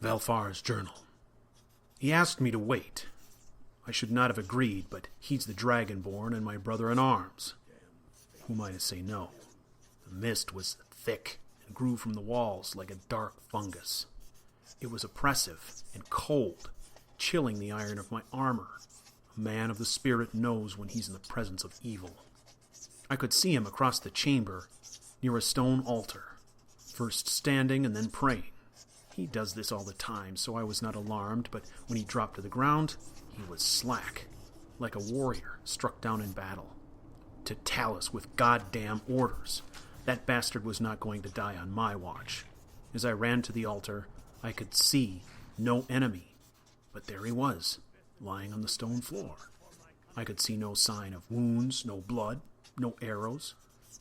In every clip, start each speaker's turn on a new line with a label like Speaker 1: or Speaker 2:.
Speaker 1: Valfar's journal. He asked me to wait. I should not have agreed, but he's the Dragonborn and my brother-in-arms. Who am I to say no? The mist was thick and grew from the walls like a dark fungus. It was oppressive and cold, chilling the iron of my armor. A man of the spirit knows when he's in the presence of evil. I could see him across the chamber, near a stone altar, first standing and then praying. He does this all the time, so I was not alarmed, but when he dropped to the ground, he was slack, like a warrior struck down in battle. To Talus with goddamn orders. That bastard was not going to die on my watch. As I ran to the altar, I could see no enemy, but there he was, lying on the stone floor. I could see no sign of wounds, no blood, no arrows,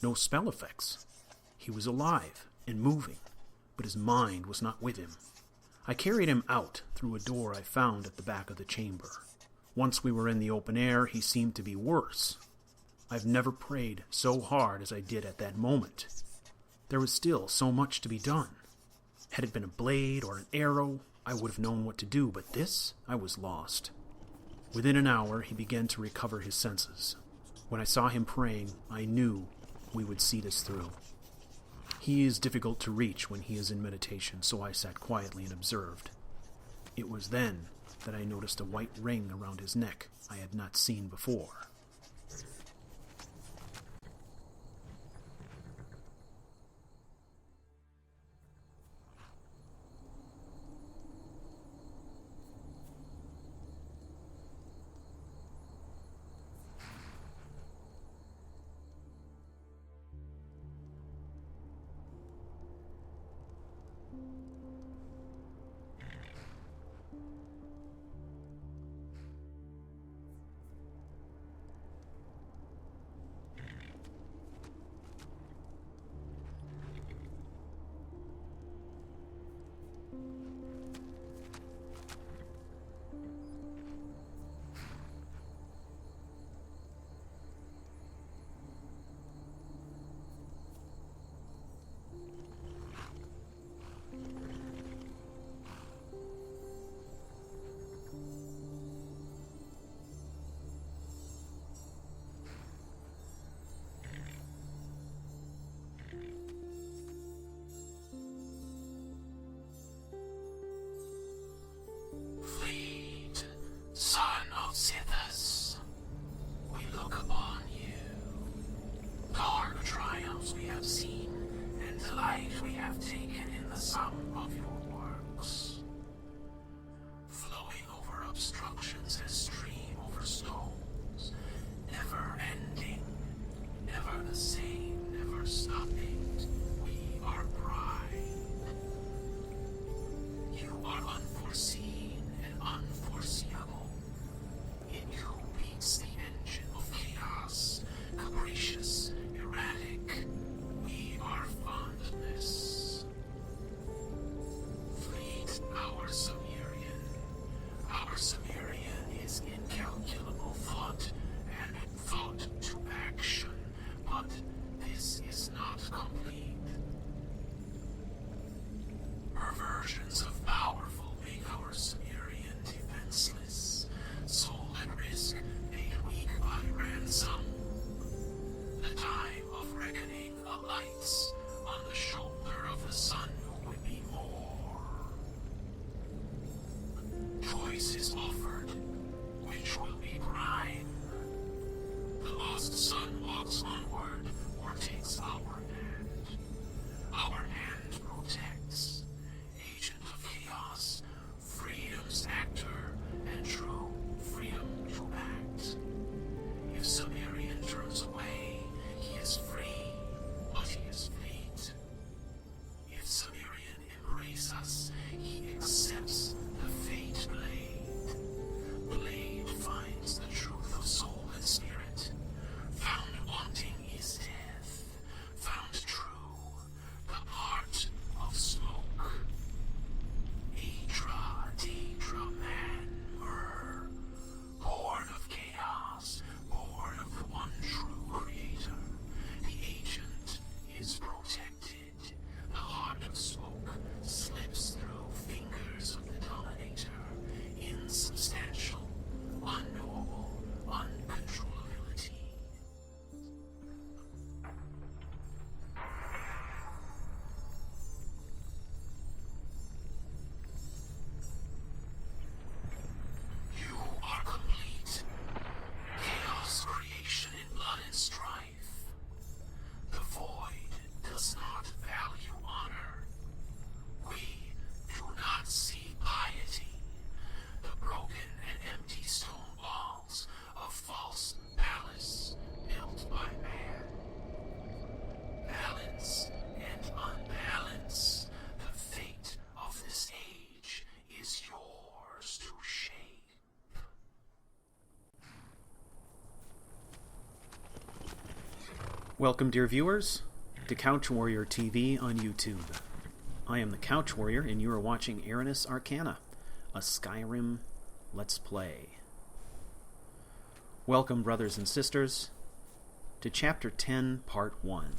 Speaker 1: no spell effects. He was alive and moving, but his mind was not with him. I carried him out through a door I found at the back of the chamber. Once we were in the open air, he seemed to be worse. I've never prayed so hard as I did at that moment. There was still so much to be done. Had it been a blade or an arrow, I would have known what to do, but this, I was lost. Within an hour, he began to recover his senses. When I saw him praying, I knew we would see this through. He is difficult to reach when he is in meditation, so I sat quietly and observed. It was then that I noticed a white ring around his neck I had not seen before.
Speaker 2: Son of Sithus, we look upon you. Dark triumphs we have seen, and delight we have taken in the sum of your works. Flowing over obstructions as stream over stones, never ending, never the same, never stopping. We are pride. You are unforeseen and unforeseeable. In you beats the engine of chaos, capricious, erratic. We are fondness. Fleet our Sumerian. Our Sumerian is incalculable thought and thought to action, but this is not complete. Perversions of powerful make our Sumerian defenseless. Soul at risk, made weak by ransom. The time of reckoning alights on the shoulder of the son who would be more. Choice is offered, which will be prime. The lost son walks onward or takes our hand. Our hand protects. Agent of chaos, freedom's actor, and true freedom to act. If Sumerian turns away, he is free, but he is fleet. If Sumerian embrace us, he accepts the fate blade. Blade finds the truth of soul and spirit. Found wanting is
Speaker 1: Welcome, dear viewers, to CouchWarrior TV on YouTube. I am the CouchWarrior, and you are watching Arcane Arcana, a Skyrim Let's Play. Welcome, brothers and sisters, to Chapter 10, Part 1.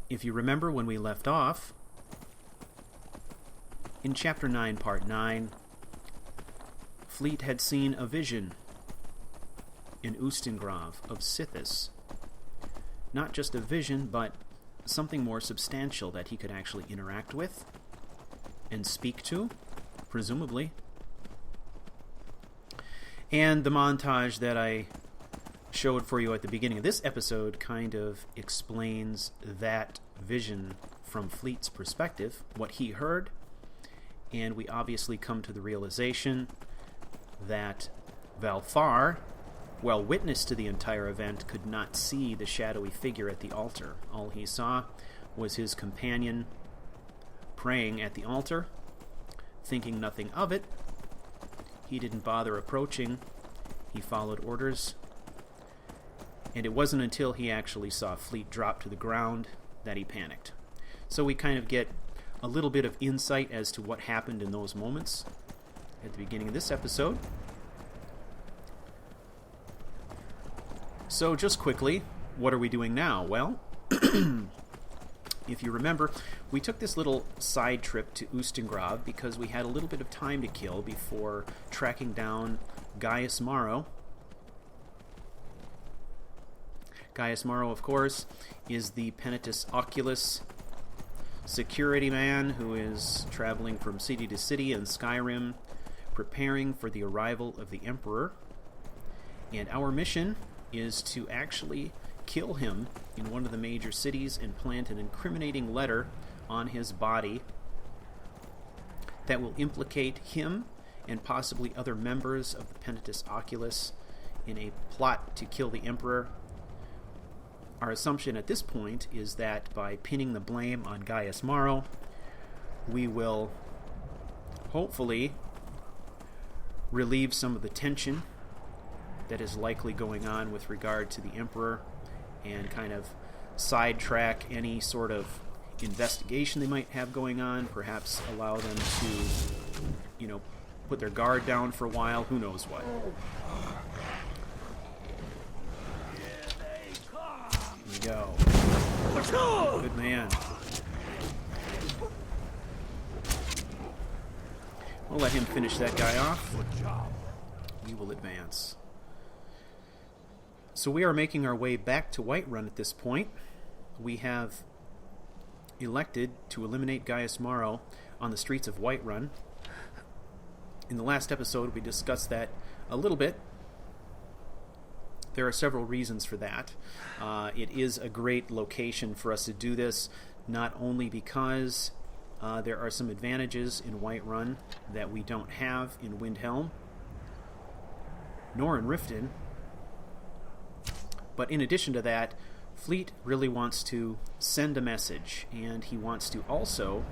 Speaker 1: If you remember when we left off, in Chapter 9, Part 9, Fleet had seen a vision in Ustengrav of Sithis. Not just a vision, but something more substantial that he could actually interact with and speak to, presumably. And the montage that I showed for you at the beginning of this episode kind of explains that vision from Fleet's perspective, what he heard, and we obviously come to the realization that Valfar, while witness to the entire event, could not see the shadowy figure at the altar. All he saw was his companion praying at the altar, thinking nothing of it. He didn't bother approaching. He followed orders. And it wasn't until he actually saw Fleet drop to the ground that he panicked. So we kind of get a little bit of insight as to what happened in those moments at the beginning of this episode. So just quickly, what are we doing now? Well, if you remember, we took this little side trip to Ustengrav because we had a little bit of time to kill before tracking down Gaius Maro. Gaius Maro, of course, is the Penitus Oculus security man who is traveling from city to city in Skyrim, preparing for the arrival of the Emperor. And our mission is to actually kill him in one of the major cities and plant an incriminating letter on his body that will implicate him and possibly other members of the Penitus Oculus in a plot to kill the Emperor. Our assumption at this point is that by pinning the blame on Gaius Maro, we will hopefully relieve some of the tension that is likely going on with regard to the Emperor and kind of sidetrack any sort of investigation they might have going on, perhaps allow them to, put their guard down for a while, who knows what. Here we go. Good man. We'll let him finish that guy off. We will advance. So we are making our way back to Whiterun at this point. We have elected to eliminate Gaius Maro on the streets of Whiterun. In the last episode, we discussed that a little bit. There are several reasons for that. It is a great location for us to do this, not only because there are some advantages in Whiterun that we don't have in Windhelm, nor in Riften, but in addition to that, Fleet really wants to send a message, and he wants to also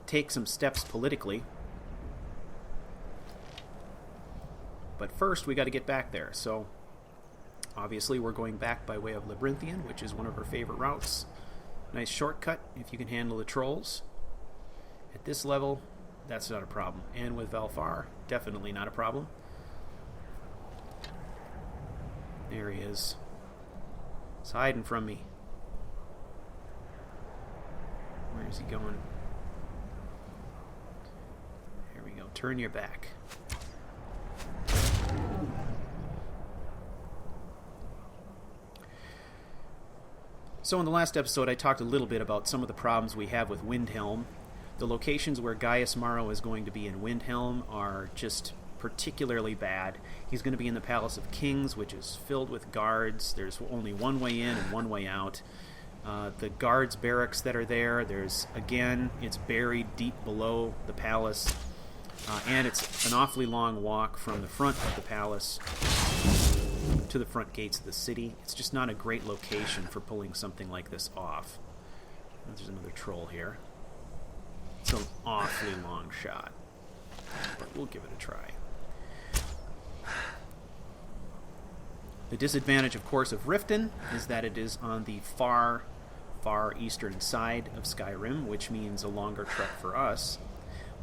Speaker 1: take some steps politically. But first, we got to get back there. So, obviously, we're going back by way of Labyrinthian, which is one of our favorite routes. Nice shortcut if you can handle the trolls. At this level, that's not a problem. And with Valfar, definitely not a problem. There he is. He's hiding from me. Where is he going? Here we go. Turn your back. So in the last episode, I talked a little bit about some of the problems we have with Windhelm. The locations where Gaius Maro is going to be in Windhelm are just particularly bad. He's going to be in the Palace of Kings, which is filled with guards. There's only one way in and one way out. The guards' barracks that are there, it's buried deep below the palace. And it's an awfully long walk from the front of the palace to the front gates of the city. It's just not a great location for pulling something like this off. There's another troll here. It's an awfully long shot. but we'll give it a try. The disadvantage, of course, of Riften is that it is on the far eastern side of Skyrim, which means a longer trek for us.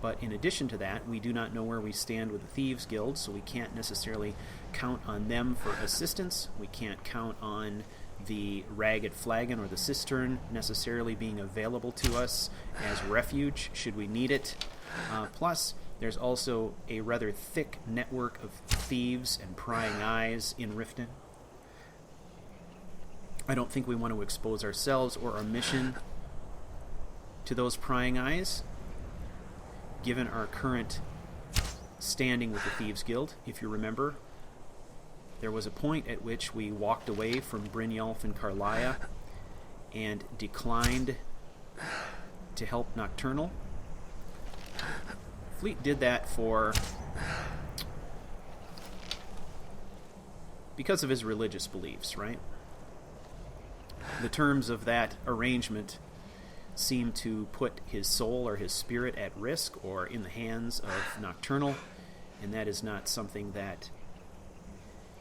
Speaker 1: But in addition to that, we do not know where we stand with the Thieves Guild, so we can't necessarily count on them for assistance. We can't count on the Ragged Flagon or the Cistern necessarily being available to us as refuge should we need it. Plus, there's also a rather thick network of thieves and prying eyes in Riften. I don't think we want to expose ourselves or our mission to those prying eyes, given our current standing with the Thieves Guild. If you remember, there was a point at which we walked away from Brynjolf and Carlia and declined to help Nocturnal. Fleet did that because of his religious beliefs, right? The terms of that arrangement seem to put his soul or his spirit at risk or in the hands of Nocturnal, and that is not something that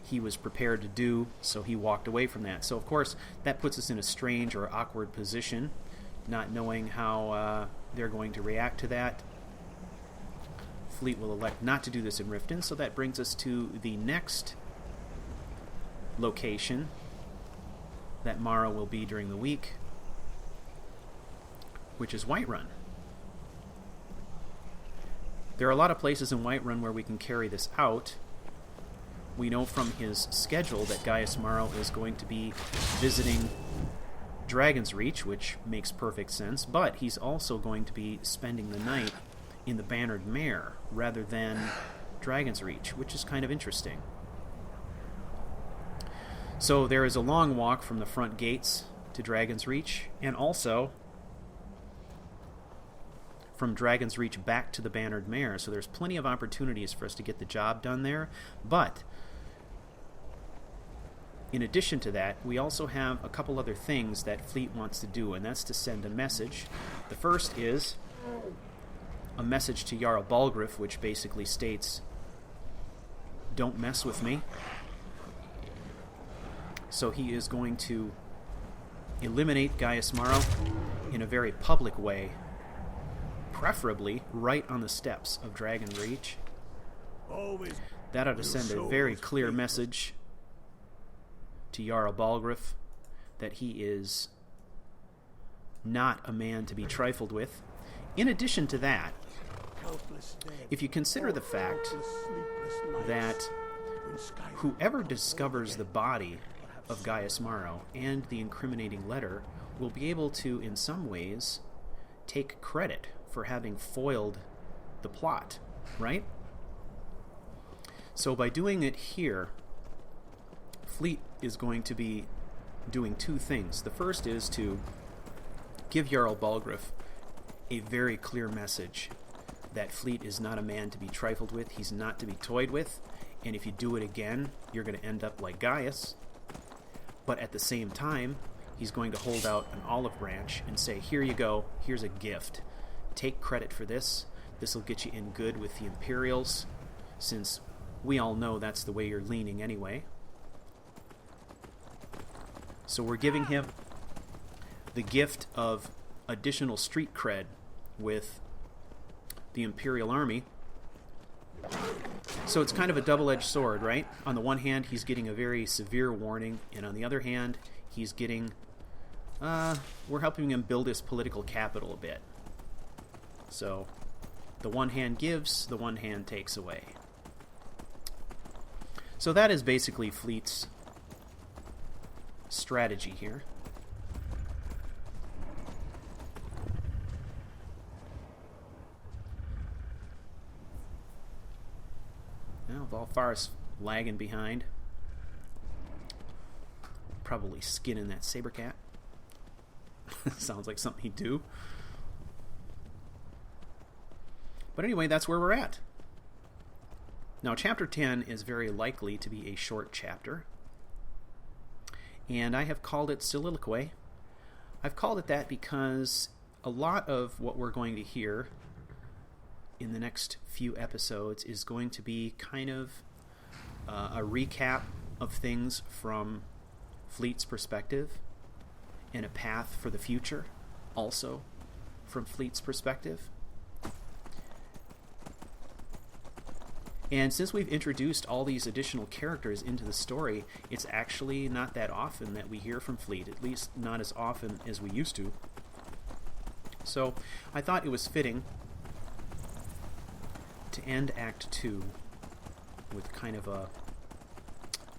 Speaker 1: he was prepared to do, so he walked away from that. So, of course, that puts us in a strange or awkward position, not knowing how they're going to react to that. Fleet will elect not to do this in Riften, so that brings us to the next location that Mara will be during the week, which is Whiterun. There are a lot of places in Whiterun where we can carry this out. We know from his schedule that Gaius Maro is going to be visiting Dragon's Reach, which makes perfect sense, but he's also going to be spending the night in the Bannered Mare rather than Dragon's Reach, which is kind of interesting. So there is a long walk from the front gates to Dragon's Reach, and also from Dragon's Reach back to the Bannered Mare, so there's plenty of opportunities for us to get the job done there. But in addition to that, we also have a couple other things that Fleet wants to do, and that's to send a message. The first is a message to Jarl Balgruuf, which basically states, "Don't mess with me." So he is going to eliminate Gaius Maro in a very public way, preferably right on the steps of Dragon Reach. That ought to send a very clear message to Jarl Balgruuf that he is not a man to be trifled with. In addition to that, if you consider the fact that whoever discovers the body of Gaius Maro and the incriminating letter will be able to, in some ways, take credit for having foiled the plot, right? So by doing it here, Fleet is going to be doing two things. The first is to give Jarl Balgruuf a very clear message that Fleet is not a man to be trifled with, he's not to be toyed with, and if you do it again, you're going to end up like Gaius. But at the same time, he's going to hold out an olive branch and say, here you go, here's a gift. Take credit for this. This will get you in good with the Imperials, since we all know that's the way you're leaning anyway. So we're giving him the gift of additional street cred with the Imperial Army. So it's kind of a double-edged sword, right? On the one hand, he's getting a very severe warning, and on the other hand, he's getting... we're helping him build his political capital a bit. So, the one hand gives, the one hand takes away. So that is basically Fleet's strategy here. Now, Valfar's lagging behind. Probably skinning that saber cat. Sounds like something he'd do. But anyway, that's where we're at. Now, Chapter 10 is very likely to be a short chapter. And I have called it Soliloquy. I've called it that because a lot of what we're going to hear in the next few episodes is going to be kind of a recap of things from Fleet's perspective, and a path for the future also from Fleet's perspective. And since we've introduced all these additional characters into the story, it's actually not that often that we hear from Fleet, at least not as often as we used to. So I thought it was fitting to end Act 2 with kind of a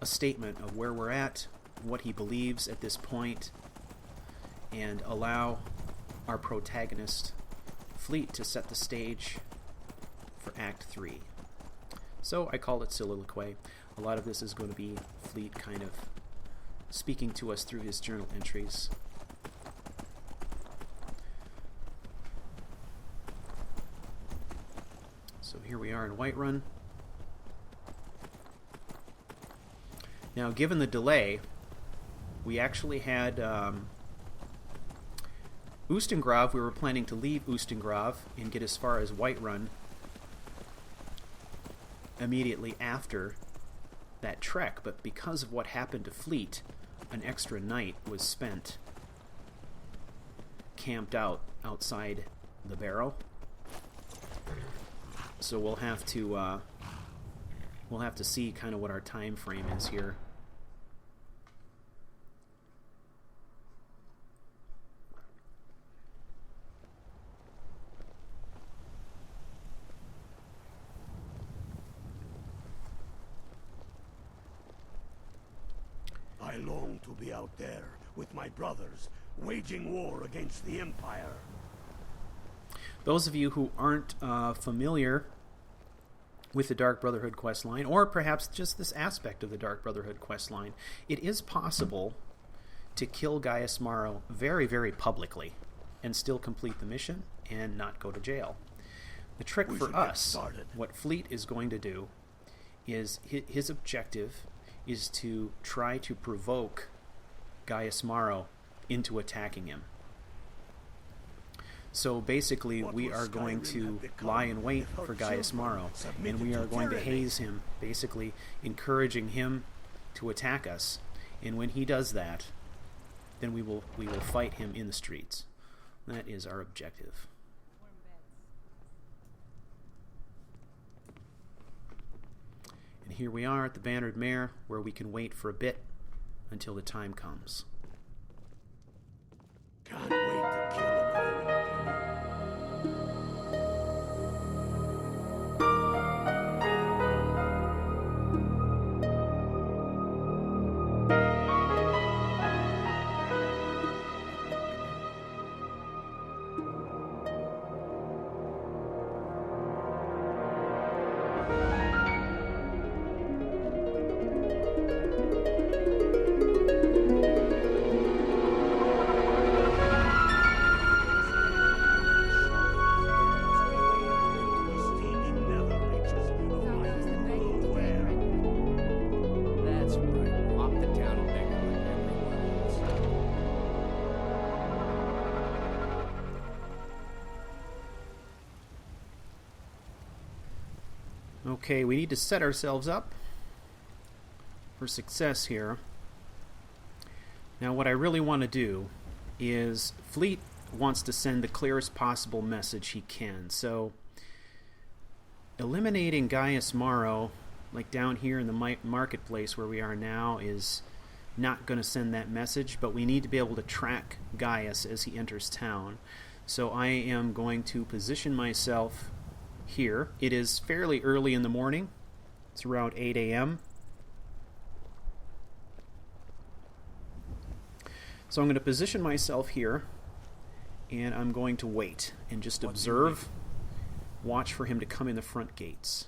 Speaker 1: statement of where we're at, what he believes at this point, and allow our protagonist, Fleet, to set the stage for Act 3. So I call it Soliloquy. A lot of this is going to be Fleet kind of speaking to us through his journal entries. So here we are in Whiterun. Now, given the delay, we actually had Ustengrav. We were planning to leave Ustengrav and get as far as Whiterun immediately after that trek, but because of what happened to Fleet, an extra night was spent camped outside the barrow. So we'll have to see kind of what our time frame is here.
Speaker 3: I long to be out there with my brothers, waging war against the Empire.
Speaker 1: Those of you who aren't familiar with the Dark Brotherhood questline, or perhaps just this aspect of the Dark Brotherhood questline, it is possible to kill Gaius Maro very, very publicly and still complete the mission and not go to jail. The trick for us, what Fleet is going to do, is his objective is to try to provoke Gaius Maro into attacking him. So basically, we are going to lie in wait for Gaius Maro, and we are going to haze him, basically encouraging him to attack us. And when he does that, then we will fight him in the streets. That is our objective. And here we are at the Bannered Mare, where we can wait for a bit until the time comes.
Speaker 3: Can't wait to kill him.
Speaker 1: Okay, we need to set ourselves up for success here. Now, what I really want to do is Fleet wants to send the clearest possible message he can. So, eliminating Gaius Maro, like down here in the marketplace where we are now, is not going to send that message, but we need to be able to track Gaius as he enters town. So I am going to position myself here. It is fairly early in the morning. It's around 8 a.m. So I'm going to position myself here, and I'm going to wait and just observe, watch for him to come in the front gates.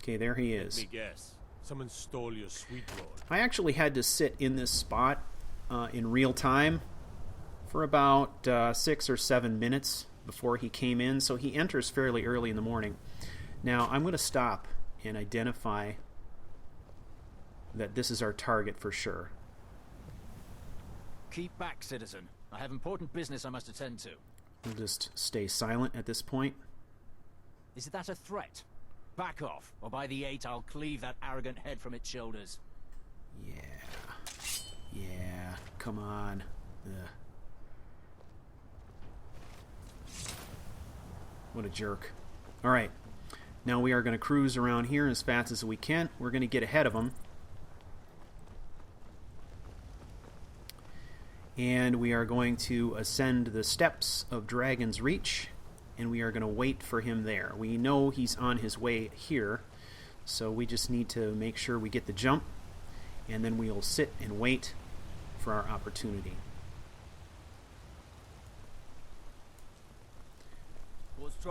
Speaker 1: Okay, there he is.
Speaker 4: Let me guess. Someone stole your sweet lord.
Speaker 1: I actually had to sit in this spot in real time for about 6 or 7 minutes before he came in, so he enters fairly early in the morning. Now, I'm going to stop and identify that this is our target for sure.
Speaker 5: Keep back, citizen. I have important business I must attend to.
Speaker 1: We'll just stay silent at this point.
Speaker 5: Is that a threat? Back off, or by the 8 I'll cleave that arrogant head from its shoulders.
Speaker 1: Yeah. Yeah, come on. Ugh. What a jerk. Alright, now we are going to cruise around here as fast as we can. We're going to get ahead of him. And we are going to ascend the steps of Dragon's Reach, and we are going to wait for him there. We know he's on his way here, so we just need to make sure we get the jump, and then we'll sit and wait for our opportunity.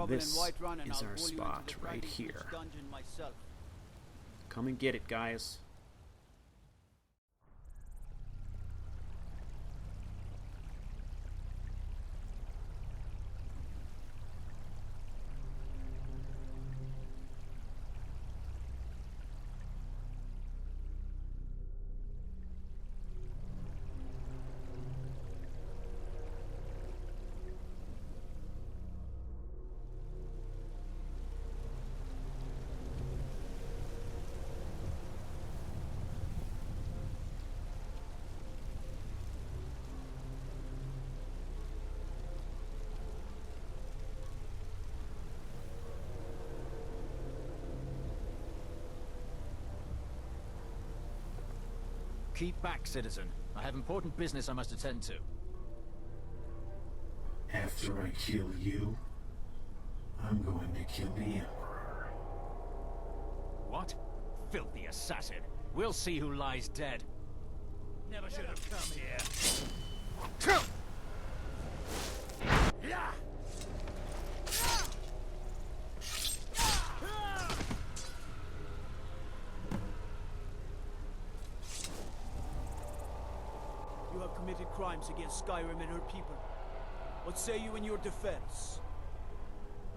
Speaker 1: This is our spot right here. Come and get it, guys.
Speaker 5: Keep back, citizen. I have important business I must attend to.
Speaker 2: After I kill you, I'm going to kill the Emperor.
Speaker 5: What? Filthy assassin. We'll see who lies dead. Never should have come here.
Speaker 6: You have committed crimes against Skyrim and her people. What say you in your defense?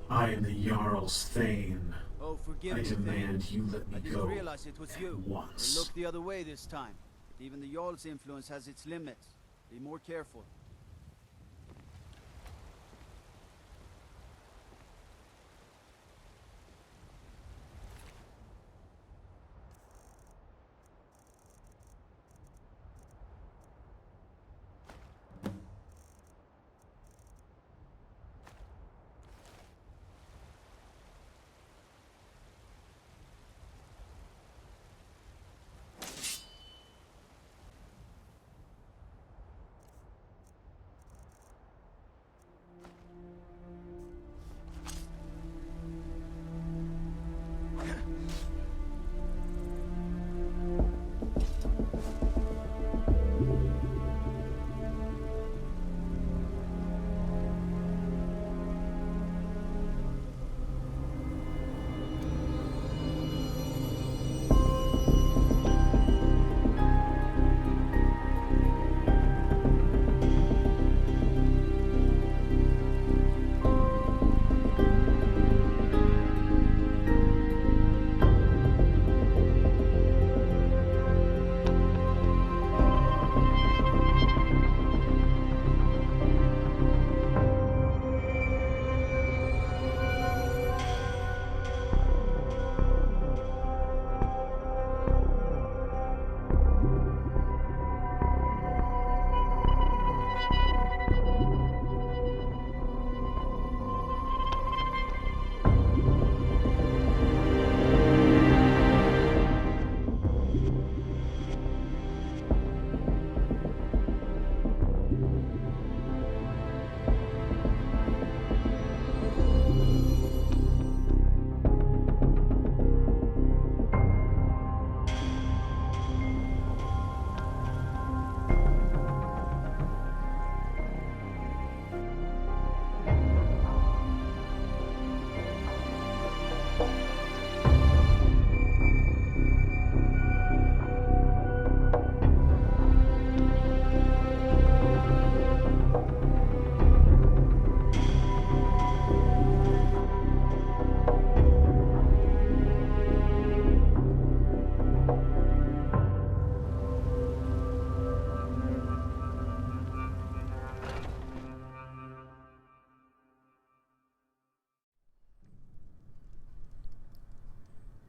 Speaker 2: I am the Jarl's Thane.
Speaker 6: Oh, forgive
Speaker 2: I
Speaker 6: me,
Speaker 2: demand
Speaker 6: Thane.
Speaker 2: you let me
Speaker 6: I didn't
Speaker 2: go
Speaker 6: realize it was you.
Speaker 2: at once.
Speaker 6: You looked the other way this time. But even the Jarl's influence has its limits. Be more careful.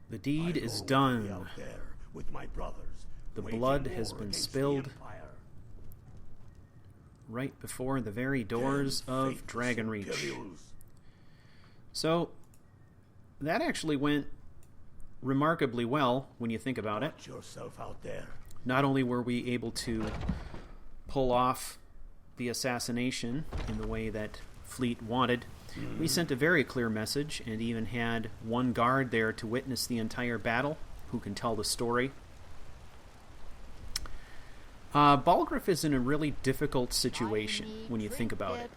Speaker 1: The deed
Speaker 3: I
Speaker 1: is
Speaker 3: know I'll be
Speaker 1: done.
Speaker 3: out there with my brothers,
Speaker 1: The
Speaker 3: waging
Speaker 1: blood
Speaker 3: war
Speaker 1: has been
Speaker 3: against the
Speaker 1: spilled
Speaker 3: Empire.
Speaker 1: right before the very doors
Speaker 3: Damn
Speaker 1: of
Speaker 3: fate,
Speaker 1: Dragonreach.
Speaker 3: CRU-hs.
Speaker 1: So, that actually went remarkably well when you think about it.
Speaker 3: Watch yourself out there.
Speaker 1: Not only were we able to pull off the assassination in the way that Fleet wanted, we sent a very clear message and even had one guard there to witness the entire battle who can tell the story. Balgruuf is in a really difficult situation when you think about it.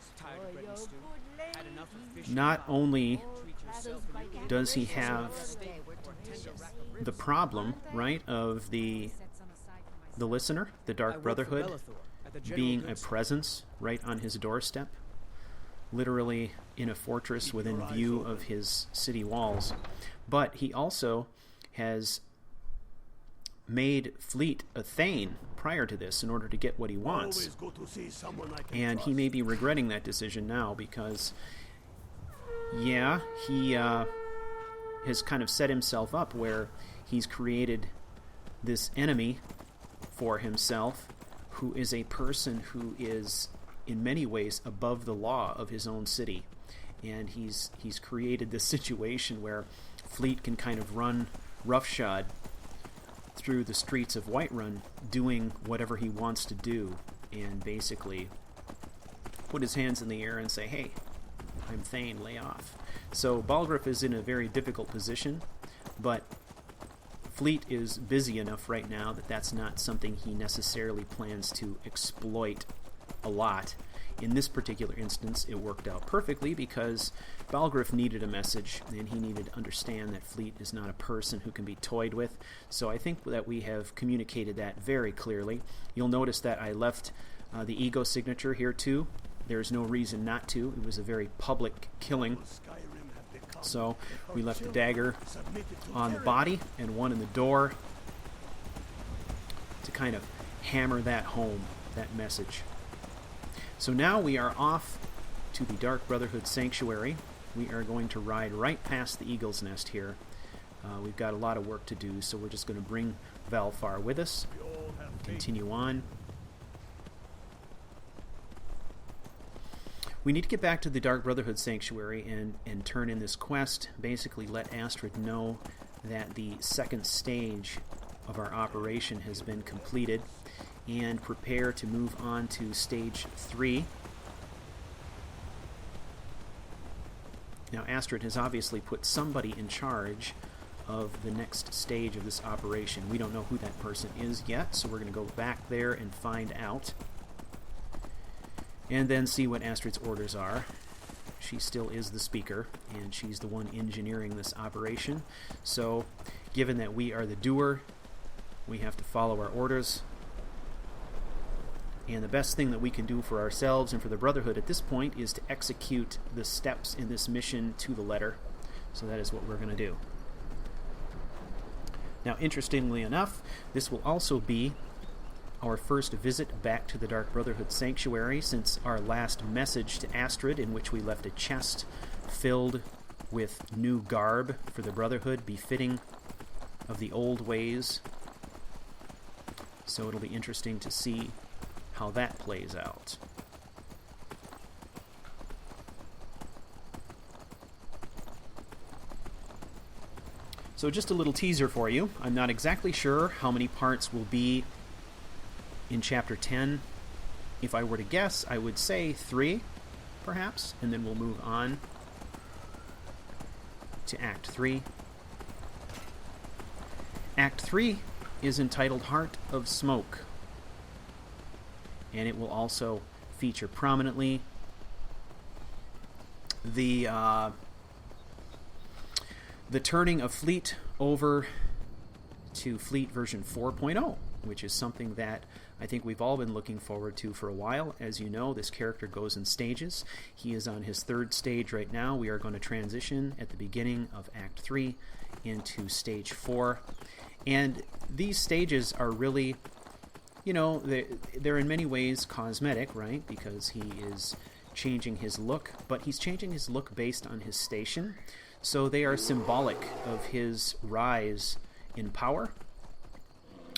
Speaker 1: Not only does he have the problem, right, of the listener, the Dark Brotherhood, being a presence right on his doorstep, literally in a fortress within view of his city walls, but he also has made Fleet a Thane prior to this in order to get what he wants.
Speaker 3: Always go to see someone I can
Speaker 1: And he
Speaker 3: trust.
Speaker 1: may be regretting that decision now because, yeah, he has kind of set himself up where he's created this enemy for himself who is a person who is in many ways above the law of his own city. And he's created this situation where Fleet can kind of run roughshod through the streets of Whiterun doing whatever he wants to do and basically put his hands in the air and say, hey, I'm Thane, lay off. So Balgruuf is in a very difficult position, but Fleet is busy enough right now that that's not something he necessarily plans to exploit a lot. In this particular instance, it worked out perfectly because Balgruuf needed a message, and he needed to understand that Fleet is not a person who can be toyed with. So I think that we have communicated that very clearly. You'll notice that I left the ego signature here too. There's no reason not to. It was a very public killing.
Speaker 3: Skyrim have become
Speaker 1: So
Speaker 3: the
Speaker 1: we left the
Speaker 3: children
Speaker 1: dagger
Speaker 3: submitted to
Speaker 1: on the
Speaker 3: tyranny.
Speaker 1: body and one in the door to kind of hammer that home, that message. So now we are off to the Dark Brotherhood Sanctuary. We are going to ride right past the Eagle's Nest here. We've got a lot of work to do, so we're just going to bring Valfar with us.
Speaker 3: We all have faith.
Speaker 1: Continue on. We need to get back to the Dark Brotherhood Sanctuary and turn in this quest. Basically let Astrid know that the second stage of our operation has been completed and prepare to move on to stage 3. Now Astrid has obviously put somebody in charge of the next stage of this operation. We don't know who that person is yet, so we're going to go back there and find out. And then see what Astrid's orders are. She still is the speaker, and she's the one engineering this operation. So, given that we are the doer, we have to follow our orders. And the best thing that we can do for ourselves and for the Brotherhood at this point is to execute the steps in this mission to the letter. So that is what we're going to do. Now, interestingly enough, this will also be our first visit back to the Dark Brotherhood Sanctuary since our last message to Astrid, in which we left a chest filled with new garb for the Brotherhood befitting of the old ways. So it'll be interesting to see how that plays out. So just a little teaser for you. I'm not exactly sure how many parts will be in Chapter 10. If I were to guess, I would say 3, perhaps, and then we'll move on to Act 3. Act 3 is entitled Heart of Smoke, and it will also feature prominently the turning of Fleet over to Fleet version 4.0, which is something that I think we've all been looking forward to for a while. As you know, this character goes in stages. He is on his 3rd stage right now. We are going to transition at the beginning of Act 3 into Stage 4. And these stages are really, you know, they're in many ways cosmetic, right? Because he is changing his look, but he's changing his look based on his station. So they are symbolic of his rise in power.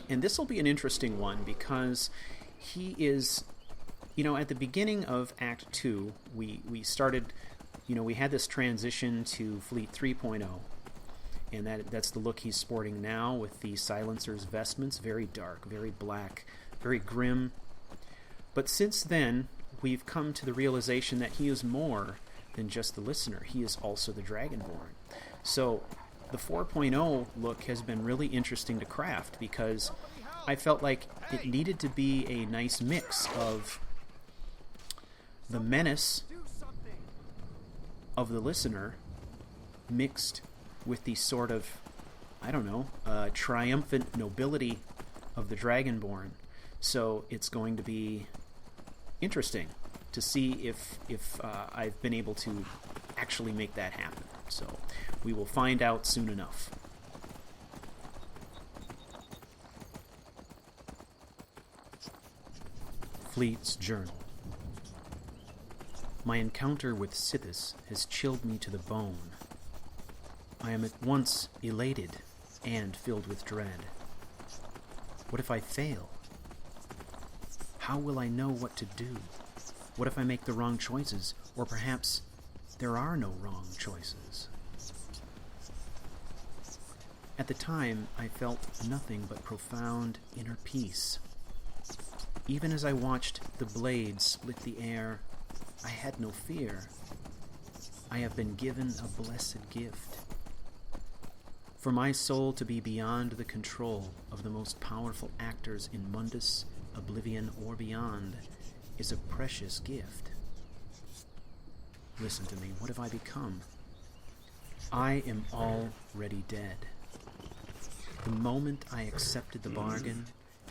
Speaker 1: And this will be an interesting one because he is, at the beginning of Act 2, we started, we had this transition to Fleet 3.0. And that's the look he's sporting now with the Silencer's vestments. Very dark, very black, very grim. But since then, we've come to the realization that he is more than just the listener. He is also the Dragonborn. So the 4.0 look has been really interesting to craft because I felt like it needed to be a nice mix of the menace of the listener mixed with the sort of, triumphant nobility of the Dragonborn. So it's going to be interesting to see if I've been able to actually make that happen. So we will find out soon enough. Fleet's Journal. My encounter with Sithis has chilled me to the bone. I am at once elated and filled with dread. What if I fail? How will I know what to do? What if I make the wrong choices? Or perhaps there are no wrong choices? At the time, I felt nothing but profound inner peace. Even as I watched the blade split the air, I had no fear. I have been given a blessed gift. For my soul to be beyond the control of the most powerful actors in Mundus, Oblivion, or beyond is a precious gift. Listen to me, what have I become? I am already dead. The moment I accepted the bargain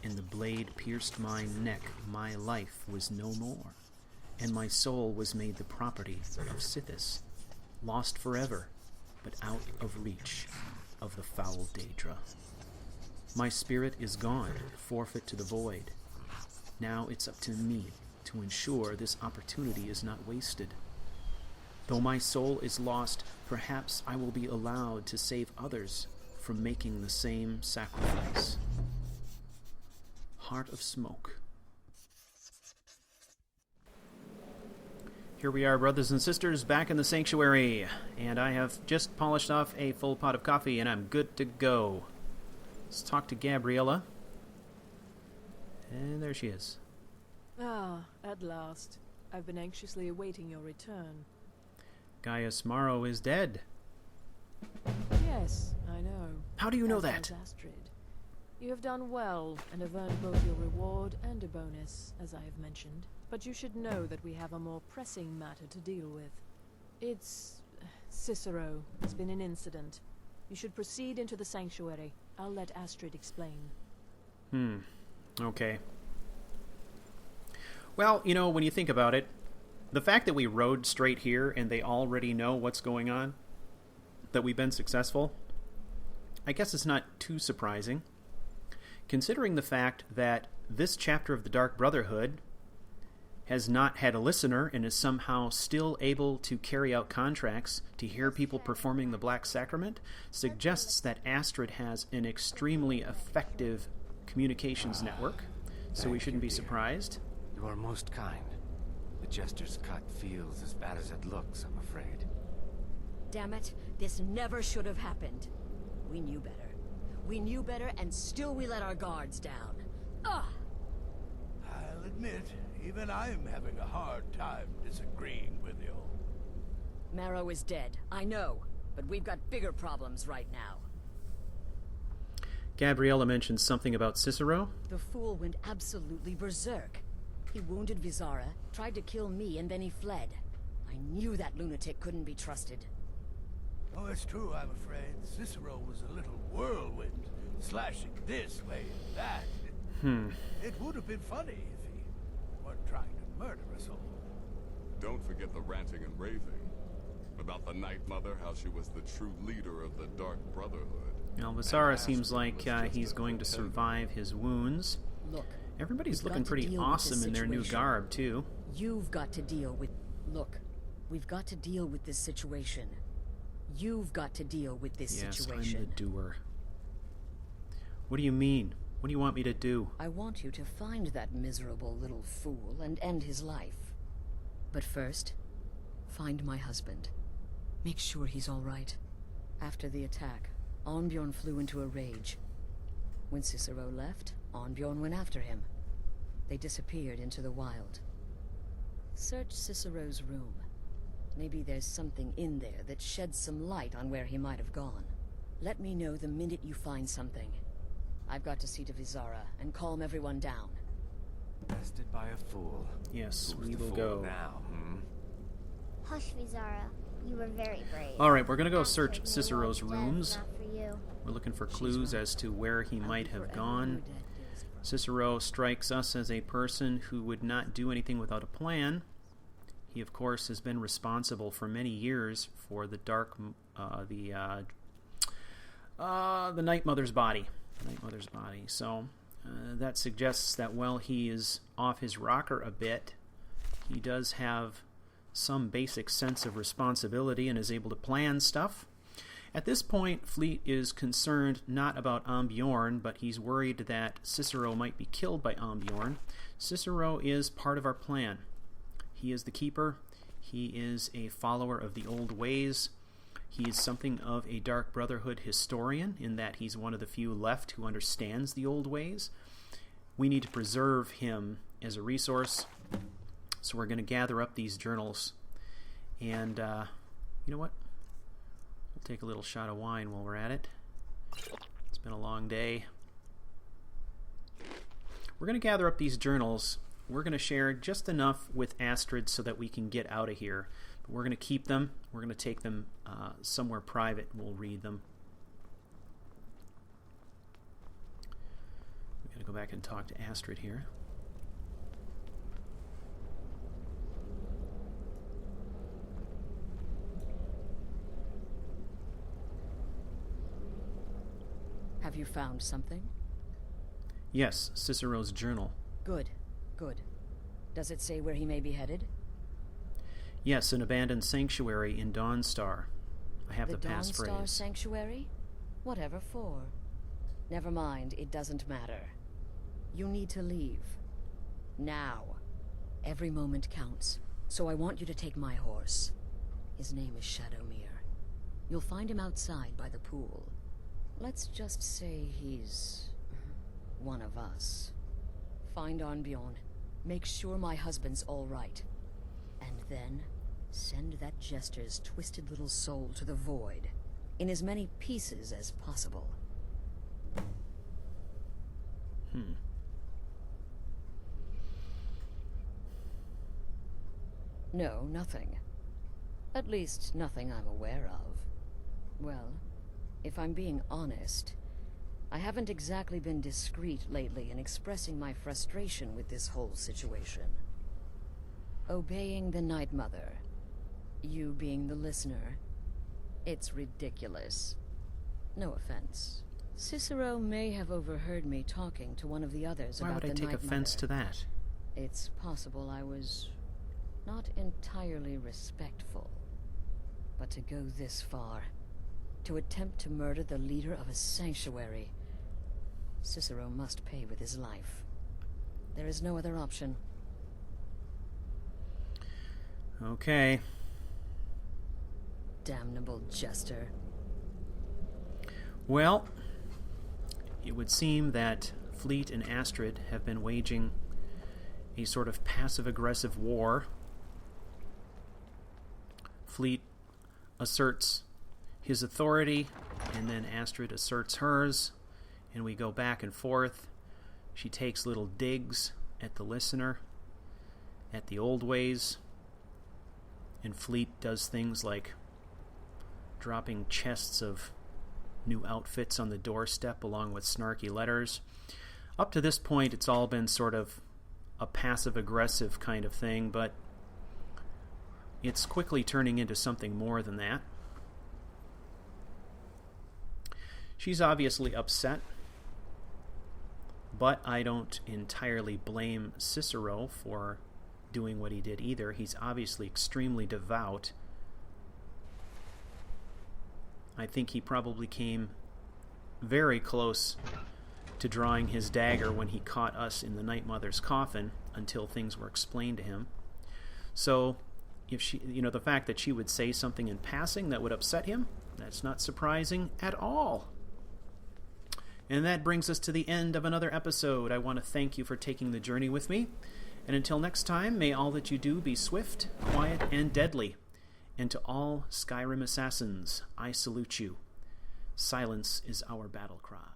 Speaker 1: and the blade pierced my neck, my life was no more, and my soul was made the property of Sithis, lost forever, but out of reach of the foul Daedra. My spirit is gone, forfeit to the void. Now it's up to me to ensure this opportunity is not wasted. Though my soul is lost, perhaps I will be allowed to save others from making the same sacrifice. Heart of Smoke. Here we are, brothers and sisters, back in the sanctuary, and I have just polished off a full pot of coffee, and I'm good to go. Let's talk to Gabriella. And there she is.
Speaker 7: Ah, at last. I've been anxiously awaiting your return.
Speaker 1: Gaius Maro is dead.
Speaker 7: Yes, I know.
Speaker 1: How do you know
Speaker 7: As
Speaker 1: that?
Speaker 7: has Astrid. You have done well, and have earned both your reward and a bonus, as I have mentioned. But you should know that we have a more pressing matter to deal with. It's... Cicero. There's been an incident. You should proceed into the sanctuary. I'll let Astrid explain.
Speaker 1: Okay. Well, when you think about it, the fact that we rode straight here and they already know what's going on, that we've been successful, I guess it's not too surprising, considering the fact that this chapter of the Dark Brotherhood has not had a listener and is somehow still able to carry out contracts to hear people performing the Black Sacrament, suggests that Astrid has an extremely effective communications network, so we shouldn't be surprised.
Speaker 8: You are most kind. The Jester's cut feels as bad as it looks, I'm afraid.
Speaker 9: Damn it, this never should have happened. We knew better. We knew better, and still we let our guards down. Ugh!
Speaker 3: I'll admit, even I'm having a hard time disagreeing with you.
Speaker 9: Marrow is dead, I know, but we've got bigger problems right now.
Speaker 1: Gabriella mentioned something about Cicero.
Speaker 9: The fool went absolutely berserk. He wounded Vizara, tried to kill me, and then he fled. I knew that lunatic couldn't be trusted.
Speaker 3: Oh, it's true, I'm afraid. Cicero was a little whirlwind, slashing this way and that. It would have been funny if he weren't trying to murder us all.
Speaker 2: Don't forget the ranting and raving about the Night Mother, how she was the true leader of the Dark Brotherhood.
Speaker 1: Now, Vizara seems like he's going to survive his wounds.
Speaker 9: Look,
Speaker 1: Everybody's
Speaker 9: we've
Speaker 1: looking
Speaker 9: got to
Speaker 1: pretty
Speaker 9: deal with
Speaker 1: awesome
Speaker 9: this
Speaker 1: in their new
Speaker 9: situation.
Speaker 1: garb, too.
Speaker 9: You've got to deal with... Look, we've got to deal with this situation. You've got to deal with this
Speaker 1: Yes,
Speaker 9: situation.
Speaker 1: I'm the doer. What do you mean? What do you want me to do?
Speaker 9: I want you to find that miserable little fool and end his life. But first, find my husband. Make sure he's all right. After the attack, Arnbjorn flew into a rage. When Cicero left, Arnbjorn went after him. They disappeared into the wild. Search Cicero's room. Maybe there's something in there that sheds some light on where he might have gone. Let me know the minute you find something. I've got to see to Vizara and calm everyone down.
Speaker 8: Bested by a fool.
Speaker 1: Yes,
Speaker 8: Who's
Speaker 1: we
Speaker 8: the
Speaker 1: will
Speaker 8: fool
Speaker 1: go.
Speaker 8: now,
Speaker 10: Hush, Vizara. You were very brave.
Speaker 1: Alright, we're gonna go
Speaker 10: That
Speaker 1: search
Speaker 10: took me
Speaker 1: Cicero's
Speaker 10: long dead,
Speaker 1: rooms.
Speaker 10: not for you.
Speaker 1: We're looking for clues as to where he might have gone. Cicero strikes us as a person who would not do anything without a plan. He, of course, has been responsible for many years for the Night Mother's body. So that suggests that while he is off his rocker a bit, he does have some basic sense of responsibility and is able to plan stuff. At this point, Fleet is concerned not about Arnbjorn, but he's worried that Cicero might be killed by Arnbjorn. Cicero is part of our plan. He is the keeper. He is a follower of the old ways. He is something of a Dark Brotherhood historian in that he's one of the few left who understands the old ways. We need to preserve him as a resource, so we're going to gather up these journals. And, you know what? We'll take a little shot of wine while we're at it. It's been a long day. We're going to gather up these journals. We're going to share just enough with Astrid so that we can get out of here. But we're going to keep them. We're going to take them somewhere private. We'll read them. We're going to go back and talk to Astrid here.
Speaker 9: Have you found something?
Speaker 1: Yes, Cicero's journal.
Speaker 9: Good, good. Does it say where he may be headed?
Speaker 1: Yes, an abandoned sanctuary in Dawnstar. I have the passphrase.
Speaker 9: Dawnstar Sanctuary? Whatever for. Never mind, it doesn't matter. You need to leave. Now. Every moment counts, so I want you to take my horse. His name is Shadowmere. You'll find him outside by the pool. Let's just say he's one of us. Find Arnbjorn. Make sure my husband's all right. And then send that jester's twisted little soul to the void, in as many pieces as possible. No, nothing. At least, nothing I'm aware of. Well, if I'm being honest, I haven't exactly been discreet lately in expressing my frustration with this whole situation. Obeying the Night Mother, you being the listener, it's ridiculous. No offense. Cicero may have overheard me talking to one of the others
Speaker 1: Why
Speaker 9: about the
Speaker 1: would I
Speaker 9: Night
Speaker 1: take offense
Speaker 9: Mother.
Speaker 1: to that?
Speaker 9: It's possible I was not entirely respectful. But to go this far, to attempt to murder the leader of a sanctuary, Cicero must pay with his life. There is no other option.
Speaker 1: Okay.
Speaker 9: Damnable jester.
Speaker 1: Well, it would seem that Fleet and Astrid have been waging a sort of passive-aggressive war. Fleet asserts his authority, and then Astrid asserts hers, and we go back and forth. She takes little digs at the listener, at the old ways, and Fleet does things like dropping chests of new outfits on the doorstep along with snarky letters. Up to this point, it's all been sort of a passive-aggressive kind of thing, but it's quickly turning into something more than that. She's obviously upset, but I don't entirely blame Cicero for doing what he did either. He's obviously extremely devout. I think he probably came very close to drawing his dagger when he caught us in the Night Mother's coffin until things were explained to him. So, if she, the fact that she would say something in passing that would upset him, that's not surprising at all. And that brings us to the end of another episode. I want to thank you for taking the journey with me. And until next time, may all that you do be swift, quiet, and deadly. And to all Skyrim assassins, I salute you. Silence is our battle cry.